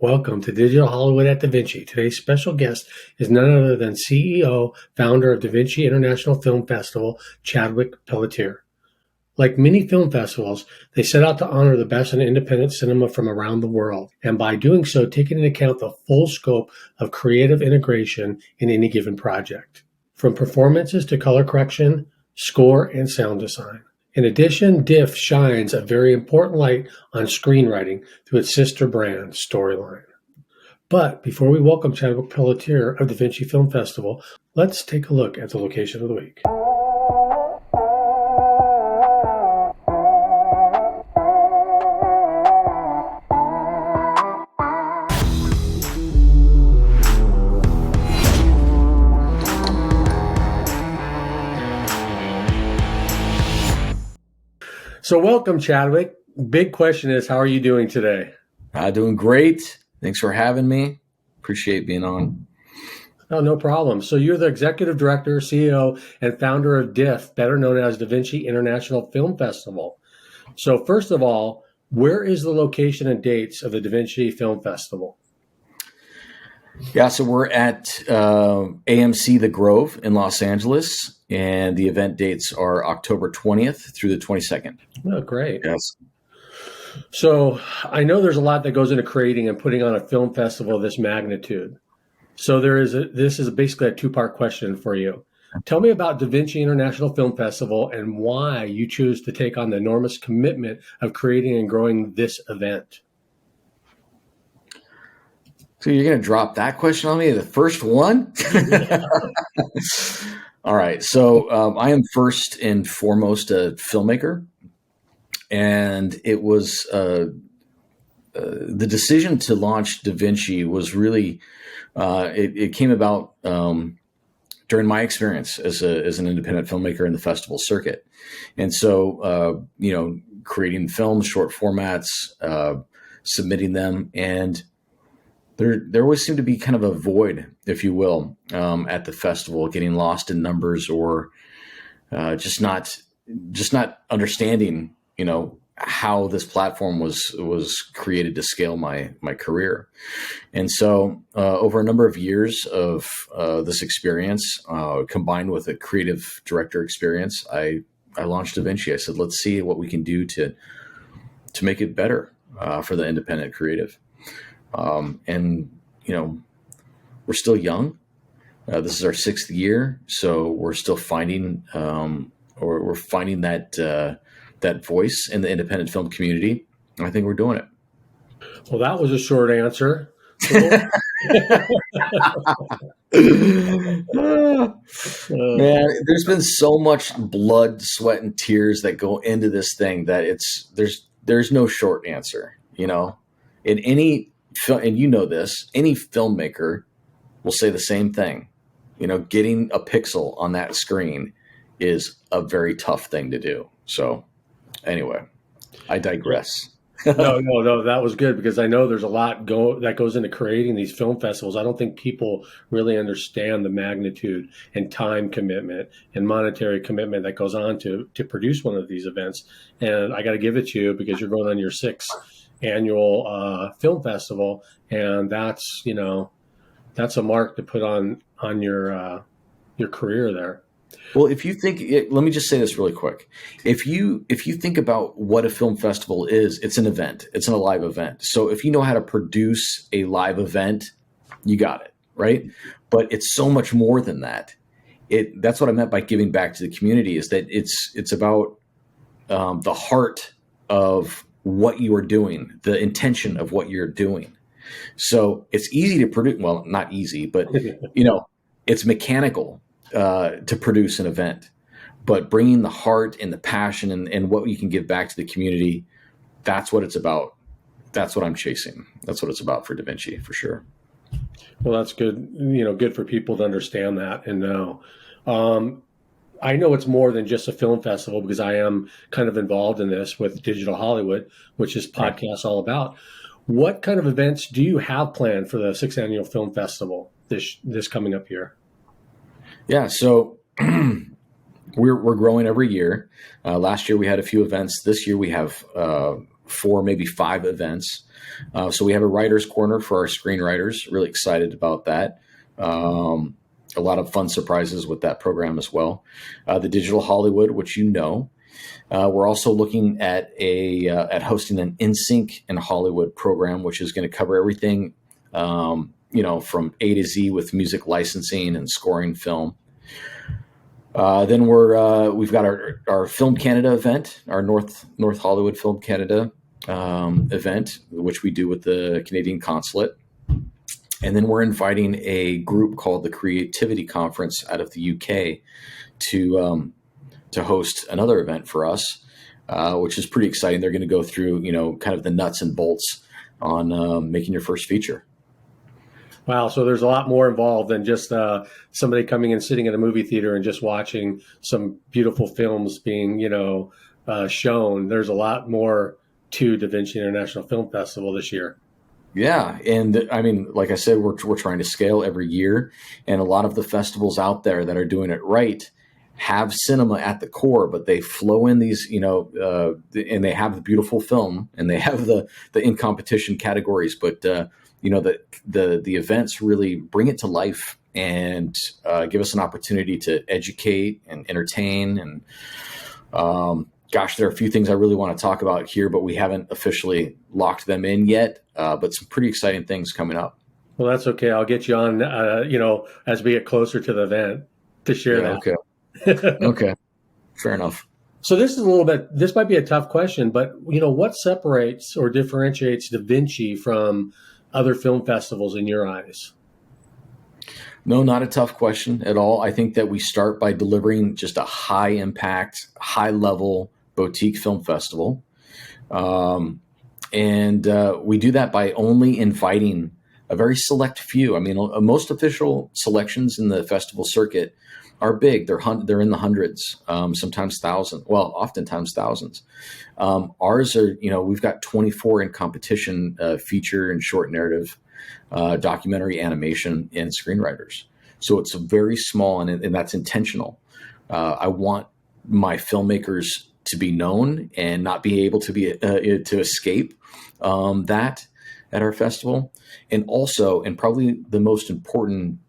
Welcome to Digital Hollywood at DaVinci. Today's special guest is none other than CEO, founder of DaVinci International Film Festival, Chadwick Pelletier. Like many film festivals, they set out to honor the best in independent cinema from around the world, and by doing so, taking into account the full scope of creative integration in any given project, from performances to color correction, score, and sound design. In addition, DIFF shines a very important light on screenwriting through its sister brand, Storyline. But before we welcome Chadwick Pelletier of DaVinci Film Festival, let's take a look at the location of the week. So welcome, Chadwick. Big question is, how are you doing today? Doing great. Thanks for having me. Appreciate being on. Oh, no problem. So you're the executive director, CEO, and founder of DIFF, better known as DaVinci International Film Festival. So first of all, where is the location and dates of the DaVinci Film Festival? Yeah, so we're at AMC The Grove in Los Angeles, and the event dates are October 20th through the 22nd. Oh, great. Yes. So I know there's a lot that goes into creating and putting on a film festival of this magnitude. So this is basically a two-part question for you. Tell me about DaVinci International Film Festival and why you choose to take on the enormous commitment of creating and growing this event. So you're going to drop that question on me, the first one? All right. So I am first and foremost a filmmaker. And it was the decision to launch DaVinci was really, it came about during my experience as an independent filmmaker in the festival circuit. And so, creating films, short formats, submitting them, and there always seemed to be kind of a void, if you will, at the festival, getting lost in numbers or just not understanding, how this platform was created to scale my career. And so over a number of years of this experience, combined with a creative director experience, I launched DaVinci. I said, let's see what we can do to make it better for the independent creative. And we're still young. This is our 6th year, so we're still finding, we're finding that voice in the independent film community. And I think we're doing it. Well, that was a short answer. Man, there's been so much blood, sweat, and tears that go into this thing that there's no short answer. In any film, and any filmmaker will say the same thing. Getting a pixel on that screen is a very tough thing to do. So anyway, I digress. No, that was good because I know there's a lot that goes into creating these film festivals. I don't think people really understand the magnitude and time commitment and monetary commitment that goes on to produce one of these events. And I got to give it to you because you're going on your 6th annual film festival, and that's a mark to put on your career there. Well, if you think, let me just say this really quick. If you think about what a film festival is, it's an event. It's a live event. So if you know how to produce a live event, you got it, right? But it's so much more than that. That's what I meant by giving back to the community, is that it's about the heart of what you are doing, the intention of what you're doing. So it's easy to produce. Well, not easy, but it's mechanical to produce an event, but bringing the heart and the passion and what you can give back to the community, that's what it's about. That's what I'm chasing. That's what it's about for DaVinci, for sure. Well, that's good. Good for people to understand that and know. I know it's more than just a film festival because I am kind of involved in this with Digital Hollywood, which is podcast all about. What kind of events do you have planned for the 6th annual film festival this coming up year? Yeah, so we're growing every year. Last year we had a few events. This year we have 4, maybe 5 events. So we have a writer's corner for our screenwriters. Really excited about that. A lot of fun surprises with that program as well. The Digital Hollywood, which we're also looking at at hosting an InSync in Hollywood program, which is going to cover everything, from A to Z with music licensing and scoring film. Then we've got our Film Canada event, our North Hollywood Film Canada event, which we do with the Canadian Consulate. And then we're inviting a group called the Creativity Conference out of the UK to host another event for us, which is pretty exciting. They're going to go through, kind of the nuts and bolts on making your first feature. Wow. So there's a lot more involved than just somebody coming and sitting in a movie theater and just watching some beautiful films being, shown. There's a lot more to DaVinci International Film Festival this year. Yeah. And I mean, like I said, we're trying to scale every year. And a lot of the festivals out there that are doing it right have cinema at the core, but they flow in these, and they have the beautiful film and they have the in competition categories. But, the events really bring it to life and give us an opportunity to educate and entertain. And there are a few things I really want to talk about here, but we haven't officially locked them in yet. But some pretty exciting things coming up. Well, that's okay. I'll get you on, as we get closer to the event to share that. Okay. Okay. Fair enough. So this might be a tough question, but what separates or differentiates DaVinci from other film festivals in your eyes? No, not a tough question at all. I think that we start by delivering just a high impact, high level boutique film festival. And we do that by only inviting a very select few. I mean, most official selections in the festival circuit are big. They're in the hundreds, sometimes thousands. Well, oftentimes thousands. Ours are, we've got 24 in competition, feature and short narrative, documentary, animation, and screenwriters. So it's very small, and that's intentional. I want my filmmakers to be known and not be able to escape that at our festival. And also, and probably the most important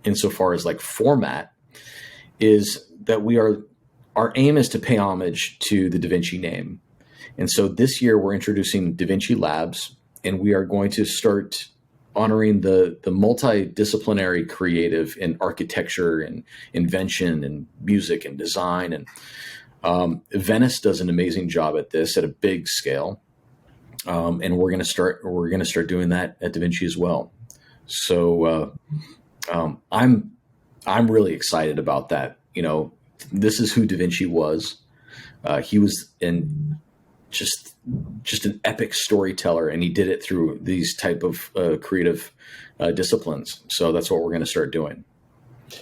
insofar as like format, is that our aim is to pay homage to the DaVinci name. And so this year we're introducing DaVinci Labs, and we are going to start honoring the multidisciplinary creative in architecture and invention and music and design. And Venice does an amazing job at this at a big scale. And we're going to start doing that at DaVinci as well. So I'm really excited about that. This is who DaVinci was. He was just an epic storyteller, and he did it through these type of creative disciplines. So that's what we're going to start doing.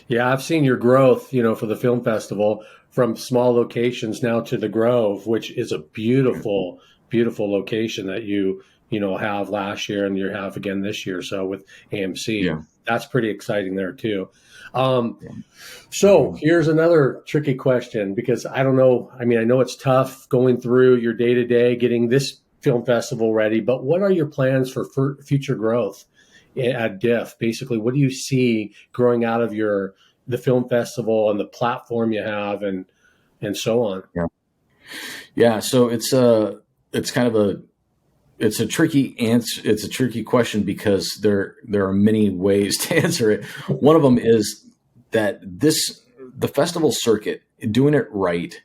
Yeah, I've seen your growth, for the film festival from small locations now to the Grove, which is a beautiful, beautiful location that you have last year and you have again this year. So with AMC, that's pretty exciting there too. So here's another tricky question, because I don't know. I mean, I know it's tough going through your day to day, getting this film festival ready, but what are your plans for future growth at DIFF? Basically, what do you see growing out of the film festival and the platform you have and so on? Yeah. So it's a tricky answer. It's a tricky question because there are many ways to answer it. One of them is that the festival circuit, doing it right,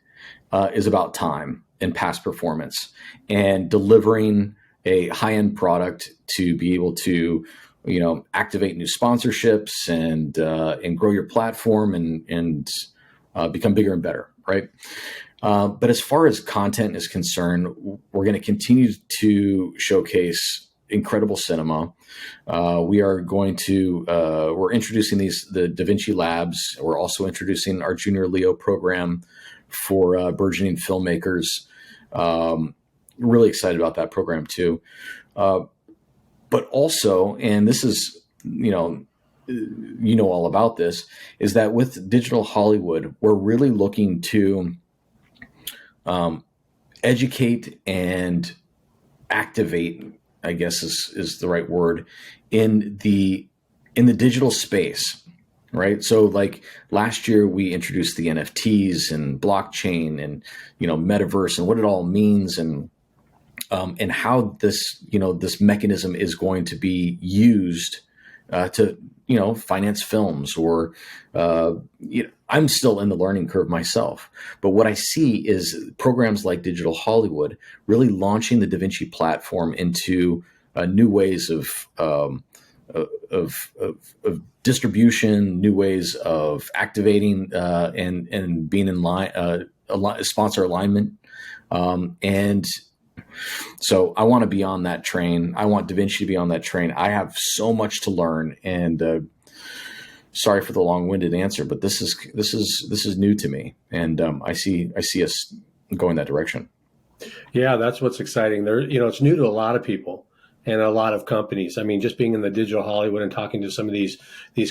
is about time and past performance and delivering a high-end product to be able to, activate new sponsorships and grow your platform and become bigger and better, right? But as far as content is concerned, we're going to continue to showcase incredible cinema. We're introducing the DaVinci Labs. We're also introducing our Junior Leo program for burgeoning filmmakers. Really excited about that program too. But also, and this is, all about this, is that with Digital Hollywood, we're really looking to educate and activate, I guess is the right word, in the digital space. Right. So like last year we introduced the NFTs and blockchain and, metaverse and what it all means and how this mechanism is going to be used to, finance films or, I'm still in the learning curve myself. But what I see is programs like Digital Hollywood really launching the DaVinci platform into new ways of distribution, new ways of activating and being in line, sponsor alignment. And so I want to be on that train. I want DaVinci to be on that train. I have so much to learn, and sorry for the long-winded answer, but this is new to me, and I see us going that direction. Yeah, that's what's exciting. It's new to a lot of people and a lot of companies. I mean, just being in the Digital Hollywood and talking to some of these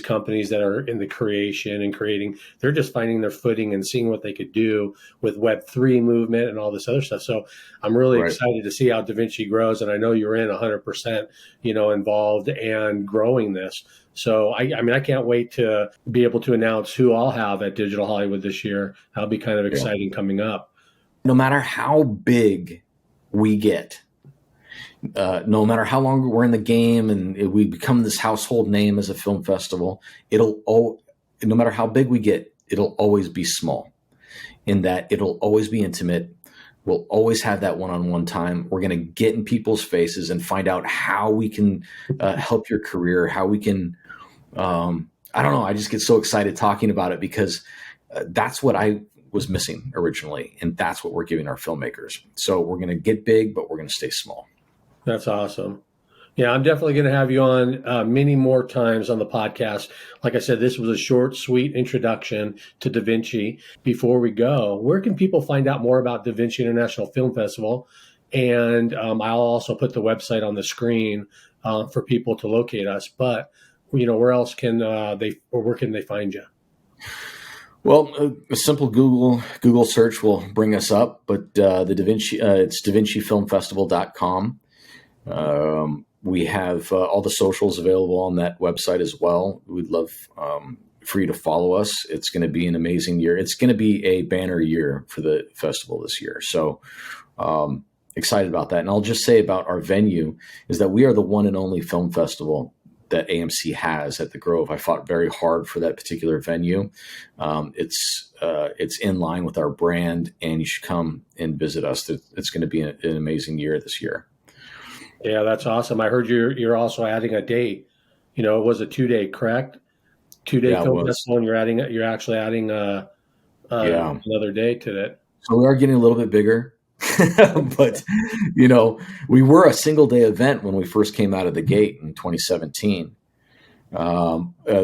companies that are in the creation and creating, they're just finding their footing and seeing what they could do with Web3 movement and all this other stuff. So I'm really excited to see how DaVinci grows. And I know you're in 100%, involved and growing this. So I can't wait to be able to announce who I'll have at Digital Hollywood this year. That'll be kind of exciting coming up. No matter how big we get, no matter how long we're in the game and we become this household name as a film festival, no matter how big we get, it'll always be small in that it'll always be intimate. We'll always have that one-on-one time. We're going to get in people's faces and find out how we can help your career, how we can, I don't know. I just get so excited talking about it because that's what I was missing originally. And that's what we're giving our filmmakers. So we're going to get big, but we're going to stay small. That's awesome. Yeah, I'm definitely going to have you on many more times on the podcast. Like I said, this was a short, sweet introduction to DaVinci. Before we go, where can people find out more about DaVinci International Film Festival? And I'll also put the website on the screen for people to locate us. But, where else can where can they find you? Well, a simple Google search will bring us up, but the DaVinci, it's DaVinciFilmFestival.com. We have all the socials available on that website as well. We'd love for you to follow us. It's going to be an amazing year. It's going to be a banner year for the festival this year. So excited about that. And I'll just say about our venue is that we are the one and only film festival that AMC has at the Grove. I fought very hard for that particular venue. It's in line with our brand, and you should come and visit us. It's going to be an amazing year this year. Yeah, that's awesome. I heard you're also adding a date. It was a 2-day, correct? 2-day film festival, and you're actually adding another day to it. So we are getting a little bit bigger, but we were a single day event when we first came out of the gate in 2017.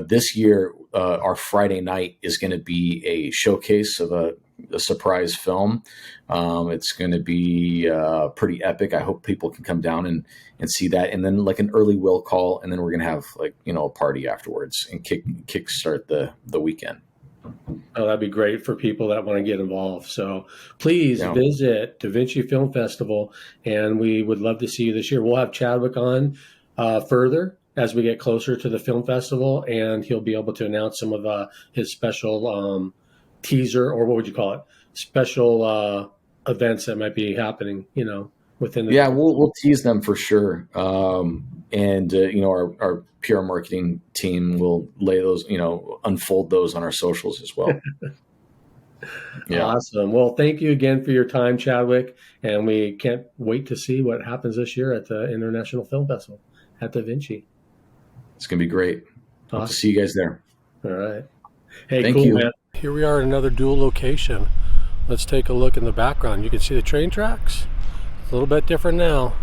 This year, our Friday night is going to be a showcase of a surprise film. It's going to be pretty epic. I hope people can come down and see that. And then like an early will call. And then we're going to have a party afterwards and kickstart the weekend. Oh, that'd be great for people that want to get involved. So please visit DaVinci Film Festival, and we would love to see you this year. We'll have Chadwick on further as we get closer to the film festival, and he'll be able to announce some of his special teaser, or what would you call it? Special events that might be happening, within the. Yeah, we'll tease them for sure. And our PR marketing team will lay those, unfold those on our socials as well. Yeah. Awesome. Well, thank you again for your time, Chadwick. And we can't wait to see what happens this year at the International Film Festival at DaVinci. It's going to be great. Awesome. Hope to see you guys there. All right. Hey, thank cool, you. Man. Here we are at another dual location. Let's take a look in the background. You can see the train tracks. It's a little bit different now.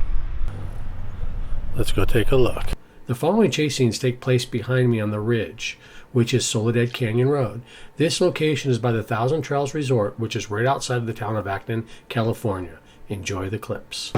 Let's go take a look. The following chase scenes take place behind me on the ridge, which is Soledad Canyon Road. This location is by the Thousand Trails Resort, which is right outside of the town of Acton, California. Enjoy the clips.